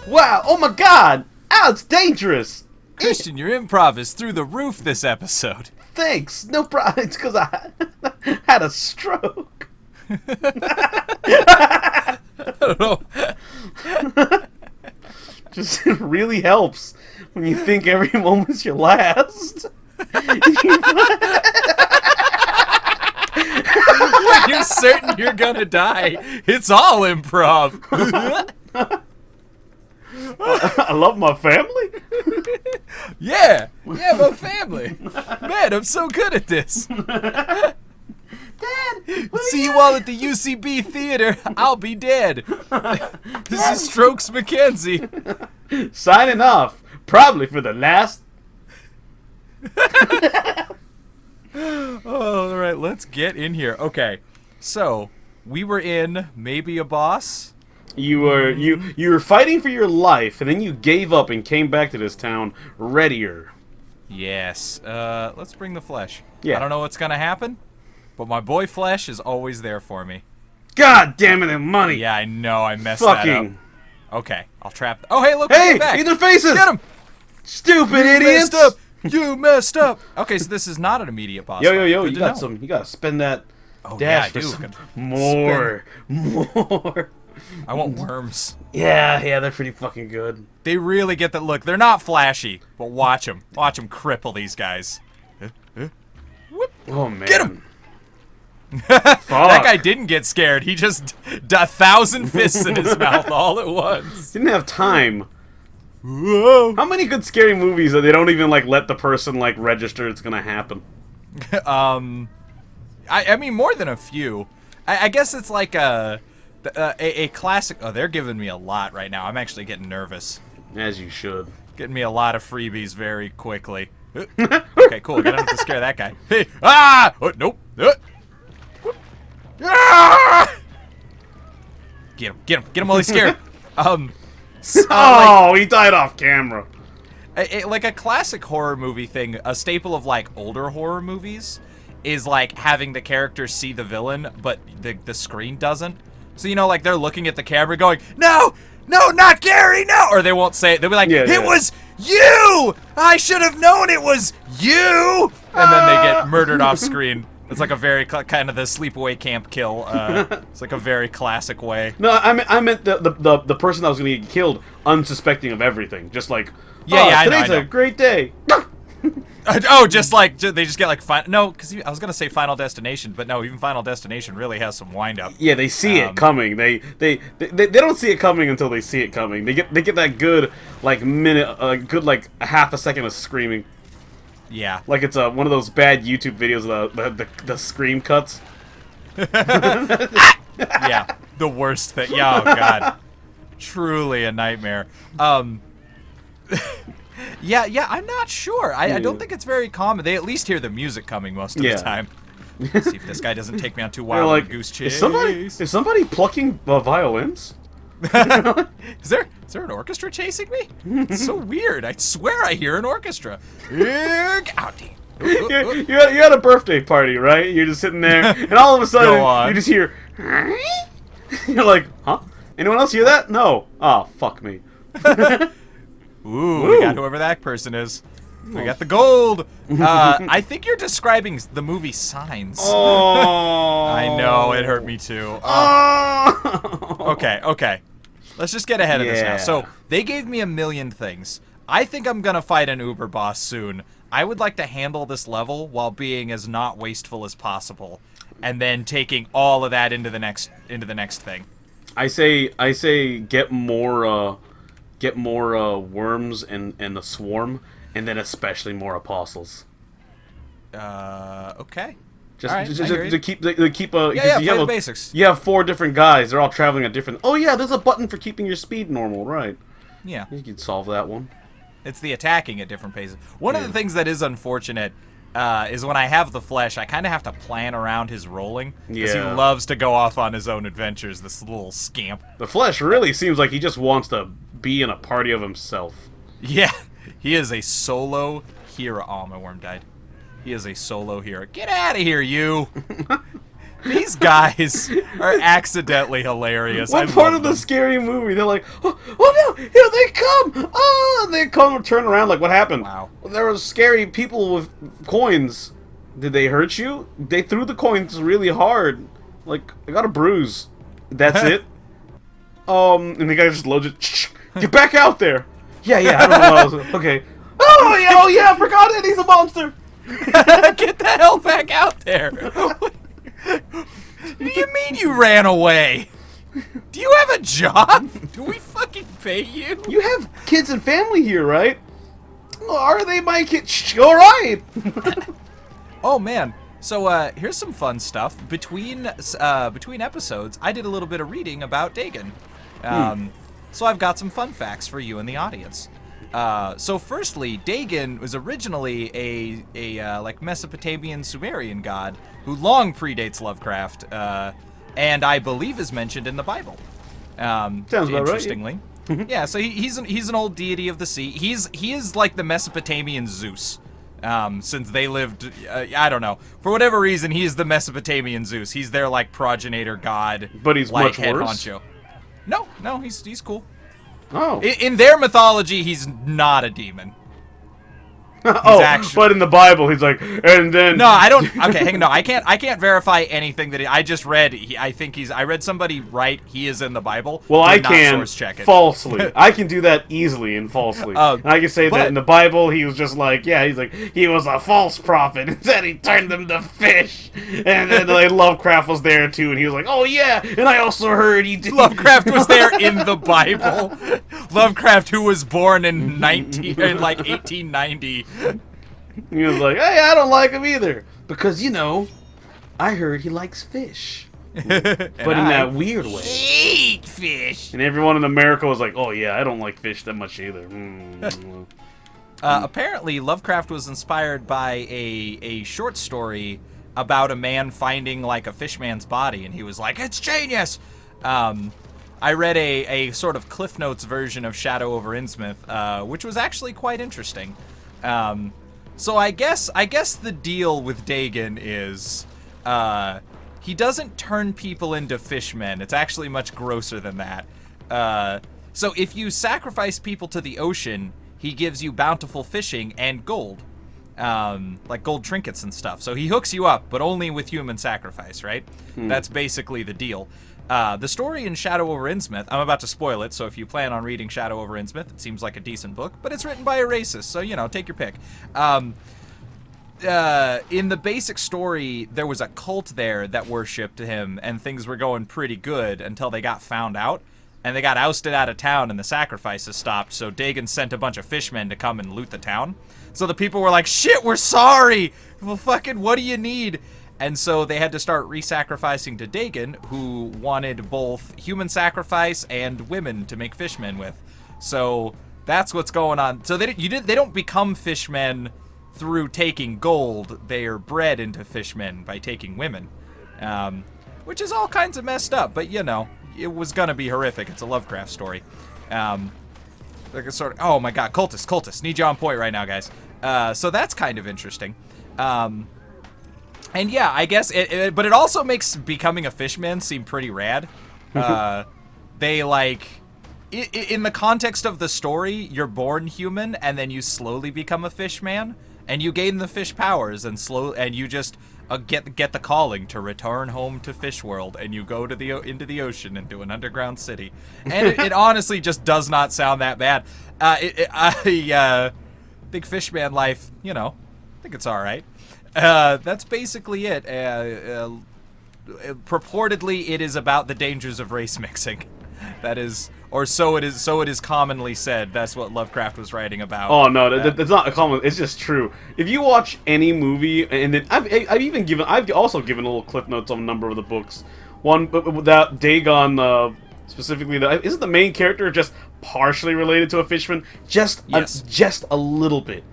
Wow! Oh my God! Ow! It's dangerous. Christian, your improv is through the roof this episode. Thanks. No problem. It's because I had a stroke. I don't know. Just it really helps when you think every moment's your last. When you're certain you're gonna die, it's all improv. I love my family. Yeah, my family. Man, I'm so good at this. Dad, See you all at the UCB theater. I'll be dead. This is Strokes McKenzie. signing off. Probably for the last. All right, let's get in here. Okay, so we were in Maybe a Boss. You were fighting for your life, and then you gave up and came back to this town readier. Yes. Let's bring the flesh. Yeah. I don't know what's gonna happen, but my boy Flesh is always there for me. God damn it, and money. Yeah, I know. I messed that Fucking. up. Okay, I'll trap. Oh, hey, look! Hey, Get back. in their faces. Get him! Stupid idiots. Messed up. You messed up. Okay, so this is not an immediate boss. Yo, fight. you Good to got know. some. You gotta spend that Oh, dash yeah, I for do. some Gonna more. I want worms. Yeah, they're pretty fucking good. They really get that look. They're not flashy, but watch them. Watch them cripple these guys. Oh man, Get him! Fuck. That guy didn't get scared. He just 1,000 fists in his mouth all at once. Didn't have time. Whoa. How many good scary movies that they don't even like let the person like register it's gonna happen? I mean more than a few. I guess it's like a classic. Oh, they're giving me a lot right now. I'm actually getting nervous. As you should. Getting me a lot of freebies very quickly. Okay, cool. I don't have to scare that guy. Hey, ah! Oh, nope. Ah! Get him while he's scared. Oh, he died off camera. Like a classic horror movie thing, a staple of like older horror movies is like having the characters see the villain, but the screen doesn't. So, you know, like they're looking at the camera going, no, not Gary, no! Or they won't say it. They'll be like, it was you! I should have known it was you! And then they get murdered off screen. It's like a very kind of the sleepaway camp kill. It's like a very classic way. No, I meant the person that was gonna get killed, unsuspecting of everything. Just like, I today's know. a great day. Oh, just like they just get like no, because I was gonna say Final Destination, but no, even Final Destination really has some wind up. Yeah, they see it coming. They don't see it coming until they see it coming. They get that good like minute, good like a half a second of screaming. Yeah, Like it's one of those bad YouTube videos of the scream cuts. yeah, the worst thing. Yeah, oh god, truly a nightmare. Yeah, I'm not sure. I don't think it's very common. They at least hear the music coming most of the time. See if this guy doesn't take me on too wild Like, goose chase. is somebody plucking violins? Is there an orchestra chasing me? It's so weird. I swear I hear an orchestra. Out. You're at a birthday party, right? You're just sitting there, and all of a sudden you just hear. You're like, huh? Anyone else hear that? No. Oh, fuck me. Ooh, we got whoever that person is. We got the gold. I think you're describing the movie Signs. Oh. I know, it hurt me too. Oh. Okay. Let's just get ahead of this now. So, they gave me a million things. I think I'm gonna fight an Uber boss soon. I would like to handle this level while being as not wasteful as possible, and then taking all of that into the next thing. I say get more worms and the swarm, and then especially more apostles. Okay. Just right, to keep play the basics. You have 4 different guys. They're all traveling at different. Oh yeah, there's a button for keeping your speed normal, right? Yeah. You can solve that one. It's the attacking at different paces. One of the things that is unfortunate is when I have the flesh, I kind of have to plan around his rolling. Because he loves to go off on his own adventures, this little scamp. The flesh really seems like he just wants to be in a party of himself. Yeah, he is a solo hero. Oh, my worm died. He is a solo hero. Get out of here, you! These guys are accidentally hilarious. What part of the scary movie? They're like, oh no, here they come! Oh, and they come and turn around. Like, what happened? Wow. There were scary people with coins. Did they hurt you? They threw the coins really hard. Like, I got a bruise. That's it. And the guy just loads it. Get back out there. Yeah, I don't know what I was. Okay. Oh yeah, I forgot it. He's a monster. Get the hell back out there. What do you mean you ran away? Do you have a job? Do we fucking pay you? You have kids and family here, right? Are they my kids? All right. Oh man. So here's some fun stuff. Between episodes, I did a little bit of reading about Dagon. So I've got some fun facts for you in the audience. So firstly, Dagon was originally a like Mesopotamian Sumerian god who long predates Lovecraft, and I believe is mentioned in the Bible. Sounds about right. Interestingly. Yeah, so he's an old deity of the sea. He is like the Mesopotamian Zeus. Since they lived, I don't know, for whatever reason, he's the Mesopotamian Zeus. He's their like progenitor god, but he's like, much head worse. Honcho. No, he's cool. Oh, in their mythology, he's not a demon. But in the Bible, he's like, and then no, I don't. Okay, hang on. No, I can't verify anything that I just read. I read somebody write he is in the Bible. Well, I can source check it. falsely. I can do that easily and falsely. And I can say that in the Bible, he was just like, he's like, he was a false prophet. Instead, he turned them to fish. And then like, Lovecraft was there too, and he was like, oh yeah, and I also heard he did. Lovecraft was there in the Bible. Lovecraft, who was born in 1890. He was like, hey, I don't like him either. Because, I heard he likes fish. But in that weird way. Eat fish. And everyone in America was like, oh yeah, I don't like fish that much either. Apparently, Lovecraft was inspired by a short story about a man finding like a fishman's body, and he was like, it's genius! I read a sort of Cliff Notes version of Shadow over Innsmouth, which was actually quite interesting. So I guess the deal with Dagon is he doesn't turn people into fishmen. It's actually much grosser than that. So if you sacrifice people to the ocean, he gives you bountiful fishing and gold. Like gold trinkets and stuff. So he hooks you up, but only with human sacrifice, right? That's basically the deal. The story in Shadow over Innsmouth, I'm about to spoil it, so if you plan on reading Shadow over Innsmouth, it seems like a decent book, but it's written by a racist, so, take your pick. In the basic story, there was a cult there that worshipped him, and things were going pretty good until they got found out, and they got ousted out of town, and the sacrifices stopped, so Dagon sent a bunch of fishmen to come and loot the town. So the people were like, shit, we're sorry! Well, fucking, what do you need? And so they had to start re-sacrificing to Dagon, who wanted both human sacrifice and women to make fishmen with. So that's what's going on. So they don't become fishmen through taking gold. They are bred into fishmen by taking women, which is all kinds of messed up. But it was gonna be horrific. It's a Lovecraft story. Like a sort of, oh my god, cultists, need you on point right now, guys. So that's kind of interesting. And yeah, I guess but it also makes becoming a fishman seem pretty rad. They like, in the context of the story, you're born human and then you slowly become a fishman, and you gain the fish powers and you just get the calling to return home to Fish World, and you go to into the ocean into an underground city, and it honestly just does not sound that bad. Big fishman life, I think it's all right. That's basically it. Purportedly, it is about the dangers of race mixing. That is, or so it is commonly said. That's what Lovecraft was writing about. Oh no, that's not a common. It's just true. If you watch any movie, and then I've also given a little cliff notes on a number of the books. One, but that Dagon specifically, isn't the main character just partially related to a fishman? Just a little bit.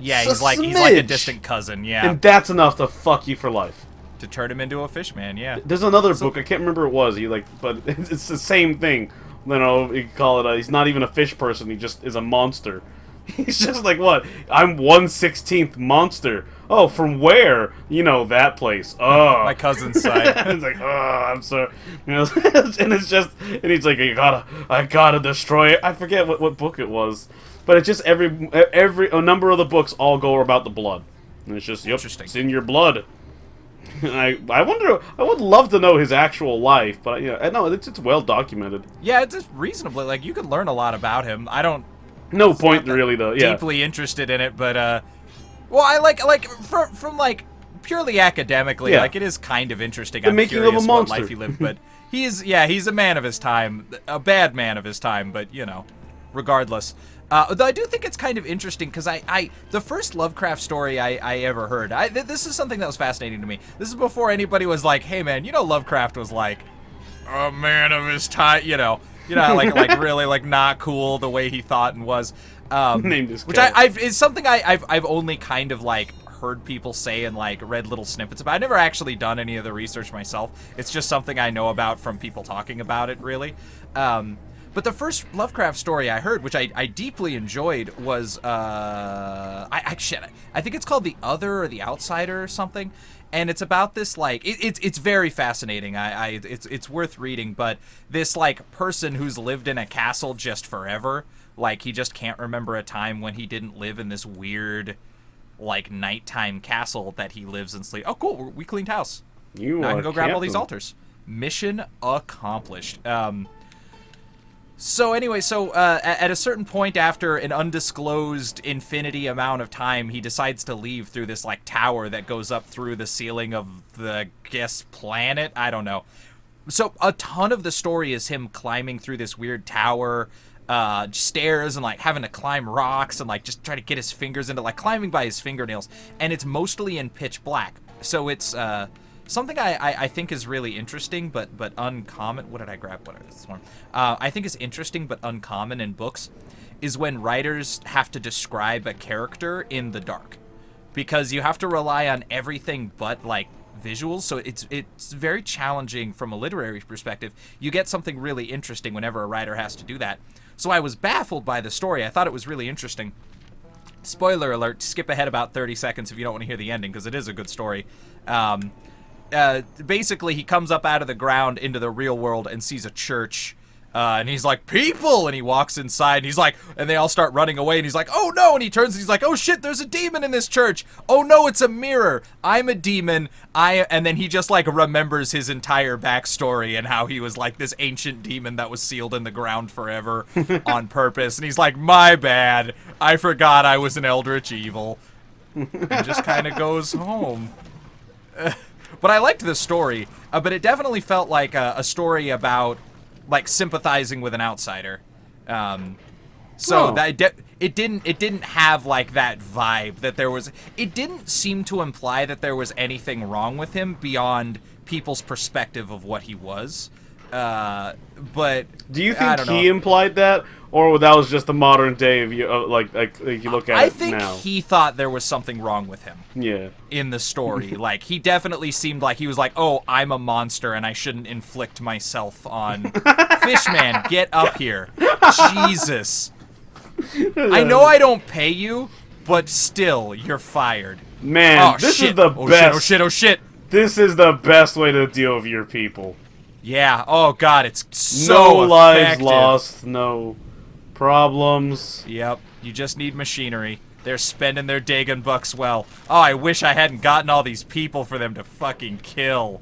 Yeah, he's like a distant cousin, yeah. And that's enough to fuck you for life. To turn him into a fishman, yeah. There's another book, I can't remember what it was, but it's the same thing. You call it, he's not even a fish person, he just is a monster. He's just like, what? I'm 1/16th monster. Oh, from where? You know, that place. Oh. My cousin's side. It's like, oh, I'm so, you know, and it's just, and he's like, I gotta destroy it. I forget what book it was, but it's just a number of the books all go about the blood, and it's just, yep, Interesting. it's in your blood. And I wonder, I would love to know his actual life, but yeah, I know it's well documented. Yeah, it's just reasonably, like, you can learn a lot about him. I don't... No point really though. Yeah. Deeply interested in it, but well, I like from like purely academically, Yeah. like it is kind of interesting. The I'm making of curious a what monster. life he lived, but he's a man of his time, a bad man of his time, but you know, regardless. Though I do think it's kind of interesting because the first Lovecraft story I ever heard, this is something that was fascinating to me. This is before anybody was like, hey man, you know Lovecraft was like a man of his time, you know, like really like not cool the way he thought and was. Named his which cat. is something I've only kind of like heard people say and like read little snippets about. I've never actually done any of the research myself. It's just something I know about from people talking about it, really. But the first Lovecraft story I heard, which I deeply enjoyed, was I think it's called The Other or The Outsider or something, and it's about this like it's very fascinating. It's worth reading, but this like person who's lived in a castle just forever, like he just can't remember a time when he didn't live in this weird like nighttime castle that he lives and sleeps. Oh, cool, we cleaned house. Now I can go grab all these altars. Mission accomplished. So anyway, at a certain point after an undisclosed infinity amount of time, he decides to leave through this like tower that goes up through the ceiling of the planet. I don't know. So a ton of the story is him climbing through this weird tower, stairs, and like having to climb rocks and like just try to get his fingers into like climbing by his fingernails. And it's mostly in pitch black. So it's something I think is really interesting, but uncommon. What did I grab? What is this one? I think is interesting but uncommon in books is when writers have to describe a character in the dark, because you have to rely on everything but like visuals. So it's very challenging from a literary perspective. You get something really interesting whenever a writer has to do that. So I was baffled by the story. I thought it was really interesting. Spoiler alert, skip ahead about 30 seconds if you don't want to hear the ending, because it is a good story. Basically, he comes up out of the ground into the real world and sees a church, and he's like, people! And he walks inside, and he's like, and they all start running away, and he's like, oh no! And he turns, and he's like, oh shit, there's a demon in this church! Oh no, it's a mirror! I'm a demon! And then he just like remembers his entire backstory and how he was like this ancient demon that was sealed in the ground forever on purpose, and he's like, my bad, I forgot I was an eldritch evil. And just kind of goes home. But I liked the story, but it definitely felt like a story about like sympathizing with an outsider. That it didn't have like that vibe that there was. It didn't seem to imply that there was anything wrong with him beyond people's perspective of what he was. But do you think he implied that, or that was just the modern day of you, like you look at I it think now? he thought there was something wrong with him. Yeah. In the story, like he definitely seemed like he was like, "Oh, I'm a monster and I shouldn't inflict myself on Fishman. Get up here, Jesus! I know I don't pay you, but still, you're fired." Man, this is the best. Oh shit! Oh shit! This is the best way to deal with your people. Yeah. Oh god, it's so no lives effective. lost, no problems. Yep. You just need machinery. They're spending their Dagon bucks well. Oh, I wish I hadn't gotten all these people for them to fucking kill.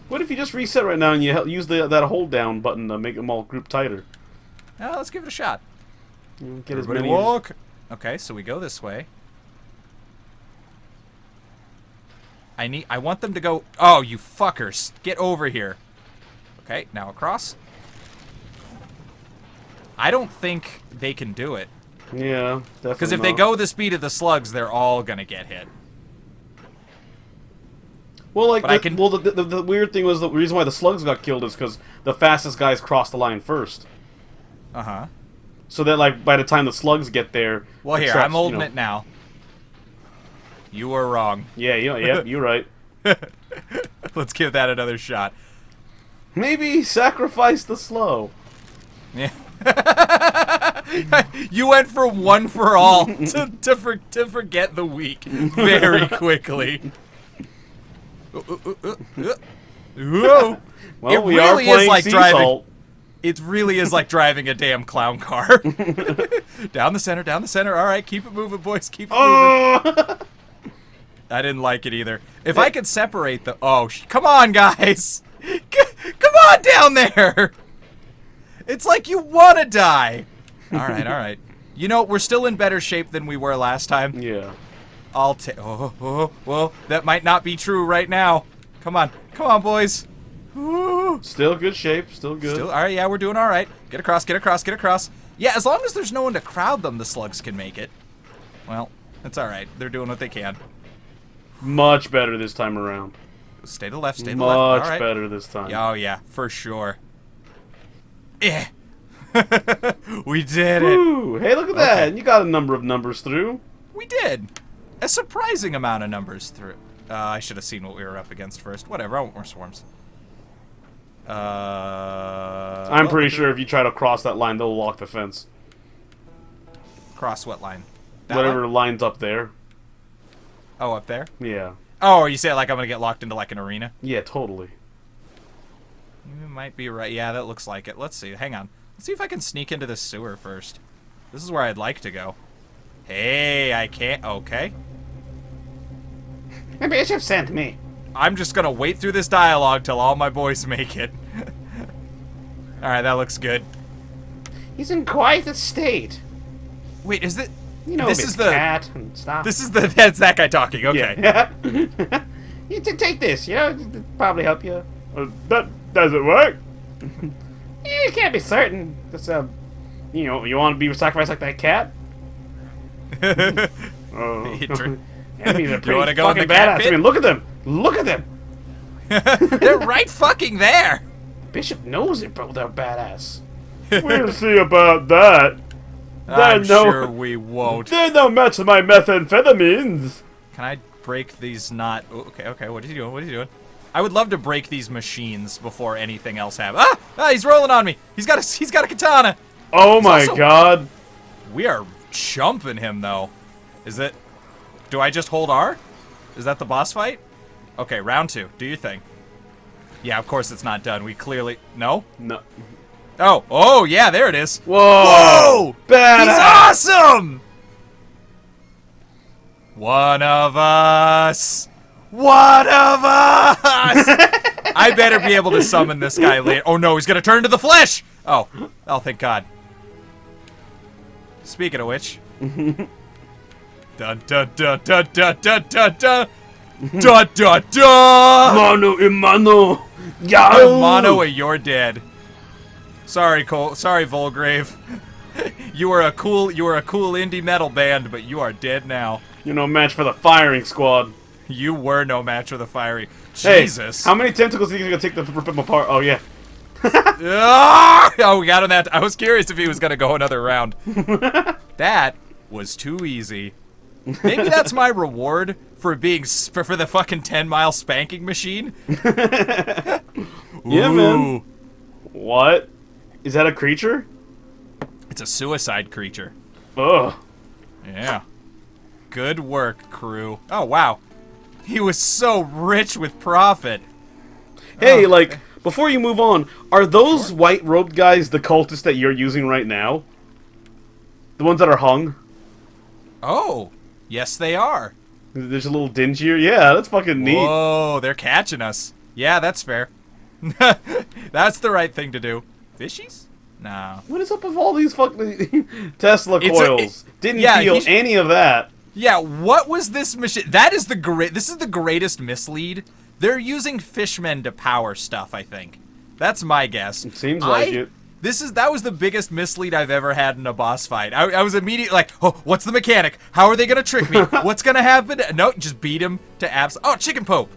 What if you just reset right now and you use that hold down button to make them all group tighter? Oh, let's give it a shot. Get as Everybody many. walk. Okay, so we go this way. I want them to go. Oh, you fuckers! Get over here. Okay, now across. I don't think they can do it. Yeah, definitely. Because if they go the speed of the slugs, they're all gonna get hit. Well, like, the weird thing was the reason why the slugs got killed is because the fastest guys crossed the line first. Uh-huh. So that, like, by the time the slugs get there... Well, here, I'm holding it now. You were wrong. Yeah, you're right. Let's give that another shot. Maybe sacrifice the slow. Yeah. You went from one for all to forget the weak very quickly. Whoa. Well, It we really are is playing like sea driving. salt. It really is like driving a damn clown car. Down the center, down the center. All right, keep it moving, boys. Keep it moving. I didn't like it either. If I could separate the... Oh, come on, guys. Come on down there. It's like you want to die. All right, all right. You know, we're still in better shape than we were last time. Yeah. I'll take... Oh, well, that might not be true right now. Come on, boys. Ooh. Still good shape. Still good. All right, yeah, we're doing all right. Get across, get across, get across. Yeah, as long as there's no one to crowd them, the slugs can make it. Well, that's all right. They're doing what they can. Much better this time around. Stay to the left, stay to the left. All right. Much better this time. Oh, yeah, for sure. Eh. We did it. Ooh, hey, look at that. And you got a number of numbers through. We did. A surprising amount of numbers through. I should have seen what we were up against first. Whatever, I want more swarms. I'm pretty sure if you try to cross that line, they'll lock the fence. Cross what line? That Whatever line? line's up there. Oh, up there? Yeah. Oh, you say it like I'm going to get locked into like an arena? Yeah, totally. You might be right. Yeah, that looks like it. Let's see. Hang on. Let's see if I can sneak into this sewer first. This is where I'd like to go. Hey, I can't. Okay. The bishop sent me. I'm just going to wait through this dialogue till all my boys make it. Alright, that looks good. He's in quite a state. Wait, is it... You know, this is the cat and stuff. This is the... That's that guy talking. Okay. Yeah. You take this, you know, it'll probably help you. That doesn't work. You can't be certain. That's you know, you want to be sacrificed like that cat? Oh. Enemies are pretty wanna go in fucking the cat badass. pit? I mean, look at them. Look at them. They're right fucking there. Bishop knows it, bro. They're badass. We'll see about that. I'm sure we won't. They're no match to my methamphetamines. Can I break these not... Oh, okay, what is he doing? What is he doing? I would love to break these machines before anything else happens. Ah, he's rolling on me. He's got a katana. Oh my god. We are jumping him, though. Is it... Do I just hold R? Is that the boss fight? Okay, round 2. Do your thing. Yeah, of course it's not done. We clearly... No? No. Oh, yeah, there it is. Whoa! Whoa! Badass! He's awesome! One of us! One of us! I better be able to summon this guy later. Oh no, he's gonna turn into the flesh! Oh, thank God. Speaking of which... dun dun dun dun dun dun dun dun dun dun dun dun! Mano a mano! Mano, or you're dead. Sorry, Cole. Sorry, Volgrave. You were a cool indie metal band, but you are dead now. You're no match for the firing squad. You were no match for the firing. Hey, Jesus. how many tentacles do you think it's gonna take to rip him apart? Oh yeah. Oh, we got him that. I was curious if he was gonna go another round. That was too easy. Maybe that's my reward for being for the fucking 10-mile spanking machine. Yeah, man. What? Is that a creature? It's a suicide creature. Ugh. Yeah. Good work, crew. Oh, wow. He was so rich with profit. Hey, like, before you move on, are those white-robed guys the cultists that you're using right now? The ones that are hung? Oh, yes they are. There's a little dingier? Yeah, that's fucking neat. Whoa, they're catching us. Yeah, that's fair. That's the right thing to do. Fishies? No. What is up with all these fucking Tesla coils? Didn't feel any of that. Yeah, what was this machine? That is this is the greatest mislead. They're using fishmen to power stuff, I think. That's my guess. It seems like it. That was the biggest mislead I've ever had in a boss fight. I was immediately like, oh, what's the mechanic? How are they gonna trick me? What's gonna happen? No, just beat him to abs. Oh, chicken poke.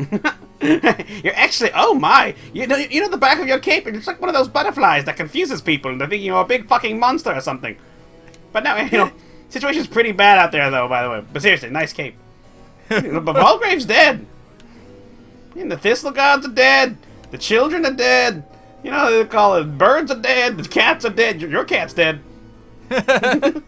You're actually, oh my, you know the back of your cape, it's like one of those butterflies that confuses people and they think you're a big fucking monster or something. But now, you know, situation's pretty bad out there though, by the way. But seriously, nice cape. But Volgrave's dead. And the Thistle gods are dead. The children are dead. You know, they call it birds are dead, the cats are dead, your cat's dead. The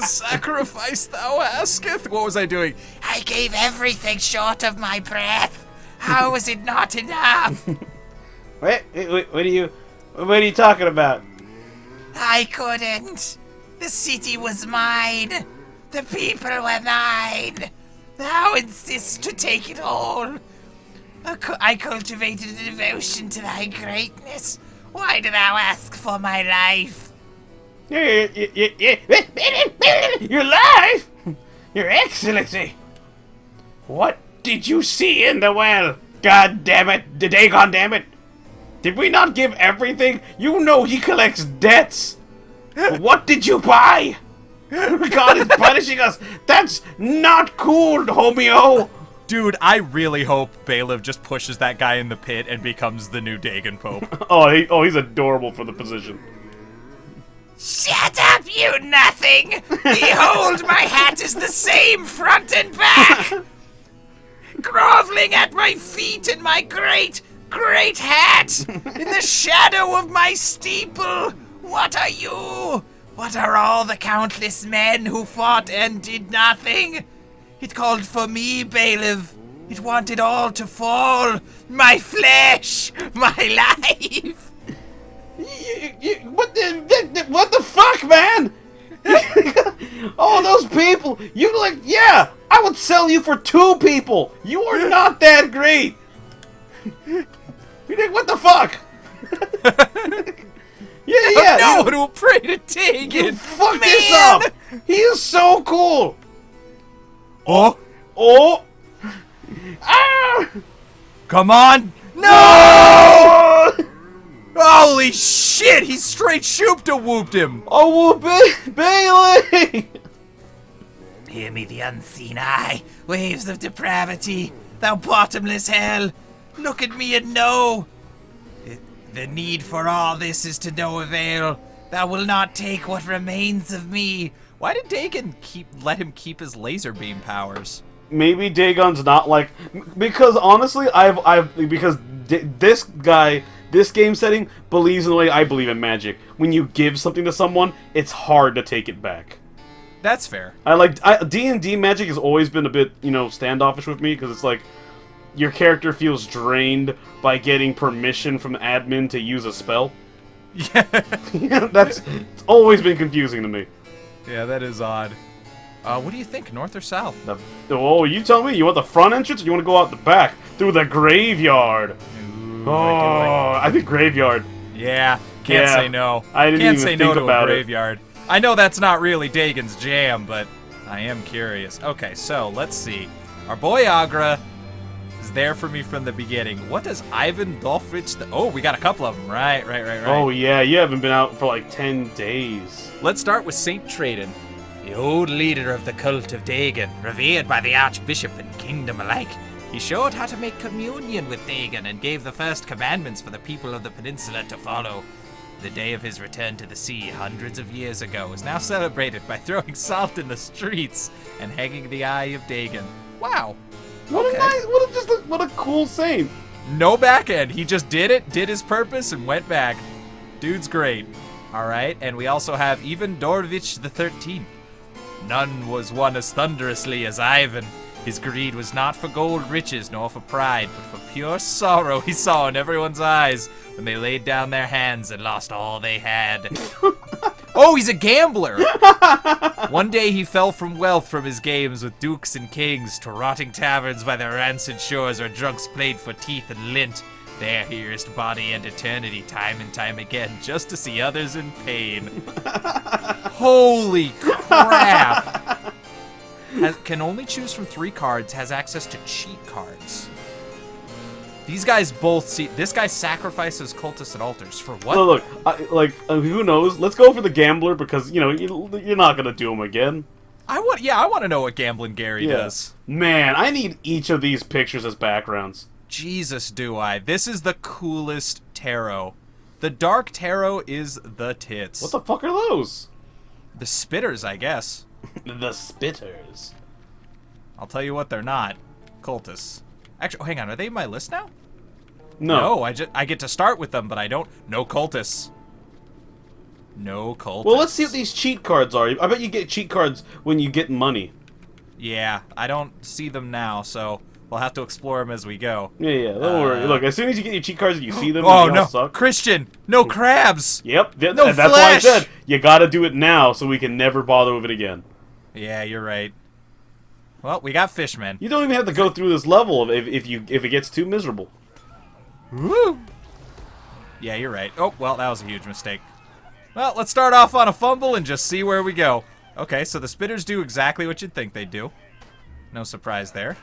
sacrifice thou asketh? What was I doing? I gave everything short of my breath. How was it not enough? Wait, what are you talking about? I couldn't. The city was mine. The people were mine. Thou insist to take it all. I cultivated a devotion to thy greatness. Why do thou ask for my life? Your life? Your Excellency! What did you see in the well? God damn it! Dagon damn it! Did we not give everything? You know he collects debts! What did you buy? God is punishing us! That's not cool, homie-o! Dude, I really hope Bailiff just pushes that guy in the pit and becomes the new Dagon Pope. He's adorable for the position. Shut up, you nothing! Behold, my hat is the same front and back! Groveling at my feet in my great hat! In the shadow of my steeple! What are you? What are all the countless men who fought and did nothing? It called for me, Bailiff. It wanted all to fall. My flesh! My life! What the fuck, man? All those people, yeah, I would sell you for 2 people. You are not that great. What the fuck? Yeah. No one will pray to Dagon. You fucked this up. He is so cool. Oh. Ah! Come on. No! Oh! Holy shit, he straight shooped him. Oh, Bailey! Hear me, the unseen eye, waves of depravity, thou bottomless hell. Look at me and know. The need for all this is to no avail. Thou will not take what remains of me. Why did Dagon let him keep his laser beam powers? Maybe Dagon's not like, because honestly, this guy, this game setting believes in the way I believe in magic. When you give something to someone, it's hard to take it back. That's fair. D&D magic has always been a bit, standoffish with me, because it's like, your character feels drained by getting permission from admin to use a spell. Yeah. It's always been confusing to me. Yeah, that is odd. What do you think, north or south? You tell me. You want the front entrance or you want to go out the back? Through the graveyard. Ooh, I think graveyard. Yeah, can't say no. I didn't Can't even say think no to about a graveyard. I know that's not really Dagon's jam, but I am curious. Okay, so let's see. Our boy Agra is there for me from the beginning. What does Ivan Dolfrich... Oh, we got a couple of them. Right. Oh, yeah, you haven't been out for like 10 days. Let's start with Saint Tradon, the old leader of the cult of Dagon, revered by the Archbishop and kingdom alike. He showed how to make communion with Dagon and gave the first commandments for the people of the peninsula to follow. The day of his return to the sea hundreds of years ago is now celebrated by throwing salt in the streets and hanging the eye of Dagon. Wow. What a cool saint. No back end. He just did it, did his purpose, and went back. Dude's great. Alright, and we also have Ivan Dorvich the 13th. None was won as thunderously as Ivan. His greed was not for gold riches nor for pride, but for pure sorrow he saw in everyone's eyes when they laid down their hands and lost all they had. Oh, he's a gambler! One day he fell from wealth from his games with dukes and kings to rotting taverns by the rancid shores where drunks played for teeth and lint. There he risked body and eternity time and time again just to see others in pain. Holy crap! Can only choose from 3 cards, has access to cheat cards. These guys both see... This guy sacrifices cultists and altars. For what? Look, who knows? Let's go for the gambler because, you're not going to do him again. I want to know what Gambling Gary does. Man, I need each of these pictures as backgrounds. Jesus, do I. This is the coolest tarot. The Dark Tarot is the tits. What the fuck are those? The Spitters, I guess. The Spitters. I'll tell you what they're not. Cultists. Actually, hang on. Are they in my list now? No. I get to start with them, but I don't. No cultists. No cultists. Well, let's see what these cheat cards are. I bet you get cheat cards when you get money. Yeah, I don't see them now, so we'll have to explore them as we go. Yeah, don't worry. Look, as soon as you get your cheat cards and you see them, Oh, they no. all suck. Christian, no crabs. Yep, No that's why I flesh! said you gotta do it now so we can never bother with it again. Yeah, you're right. Well, we got fishmen. You don't even have to go through this level if it gets too miserable. Woo! Yeah, you're right. Oh, well, that was a huge mistake. Well, let's start off on a fumble and just see where we go. Okay, so the spitters do exactly what you'd think they'd do. No surprise there.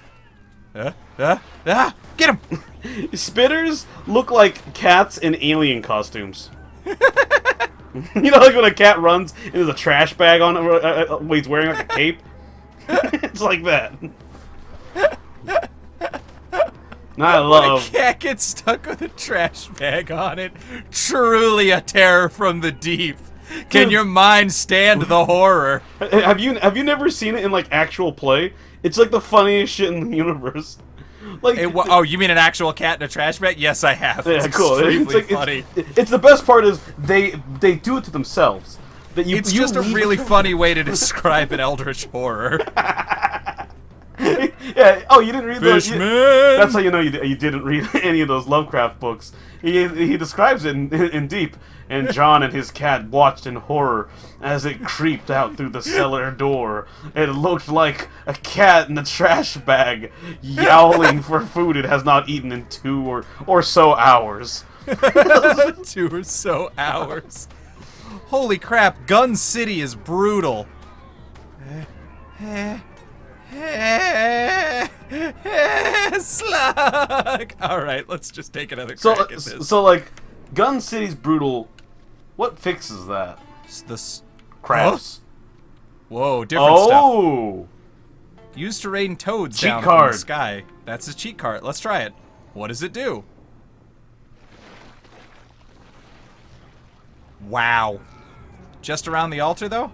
Get him! Spitters look like cats in alien costumes. You know, like when a cat runs and there's a trash bag on it, he's wearing like a cape? It's like that. I love... When a cat gets stuck with a trash bag on it, truly a terror from the deep. Can your mind stand the horror? Have you never seen it in like actual play? It's like the funniest shit in the universe. Like, Oh, you mean an actual cat in a trash bag? Yes, I have. Yeah, It's cool. extremely It's like, funny. It's the best part is they do it to themselves. That It's just a really funny way to describe an eldritch horror. Yeah. Oh, you didn't read those. Fishman! That's how you know you didn't read any of those Lovecraft books. He describes it in deep. And John and his cat watched in horror as it creeped out through the cellar door. It looked like a cat in a trash bag, yowling for food it has not eaten in 2 or so hours. 2 or so hours. Holy crap, Gun City is brutal. Slug! Alright, let's just take another crack at this. So like, Gun City's brutal. What fixes that? Crabs. Whoa, different stuff. Oh! Used to rain toads Cheat down from card. the sky. That's a cheat card. Let's try it. What does it do? Wow. Just around the altar, though?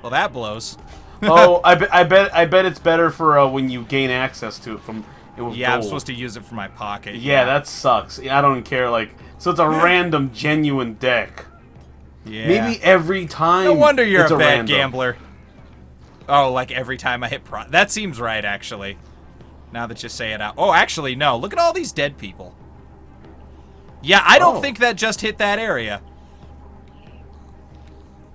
Well, that blows. Oh, I bet it's better for when you gain access to it from. Yeah, I'm supposed to use it for my pocket. Yeah, that sucks. I don't care. Like, so it's a random, genuine deck. Yeah. Maybe every time. No wonder you're it's a bad random. gambler. Oh, like every time I hit that seems right, actually. Now that you say it out. Oh, actually, no. Look at all these dead people. Yeah, I don't think that just hit that area.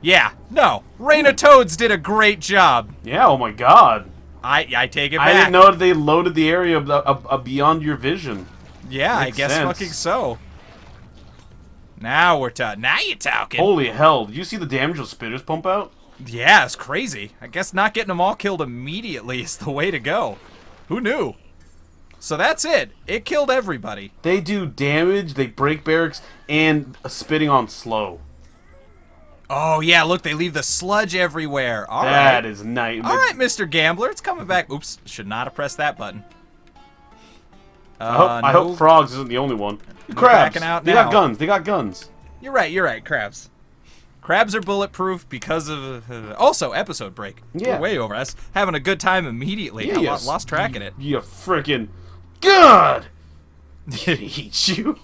Yeah, no. Rain of Toads did a great job. Yeah, oh my god. I take it back. I didn't know that they loaded the area beyond your vision. Yeah, Makes I guess sense. fucking so. Now we're talking. Now you're talking. Holy hell, did you see the damage those spitters pump out? Yeah, it's crazy. I guess not getting them all killed immediately is the way to go. Who knew? So that's it. It killed everybody. They do damage, they break barracks, and spitting on slow. Oh, yeah, look, they leave the sludge everywhere. All right. That is nice. All right, Mr. Gambler, it's coming back. Oops, should not have pressed that button. I hope Frogs isn't the only one. Crabs. backing out they now. got guns. They got guns. You're right, crabs. Crabs are bulletproof because of... also, episode break. Yeah. We're way over us. Having a good time immediately. Yeah, I lost track of it. You frickin' God! Eat you.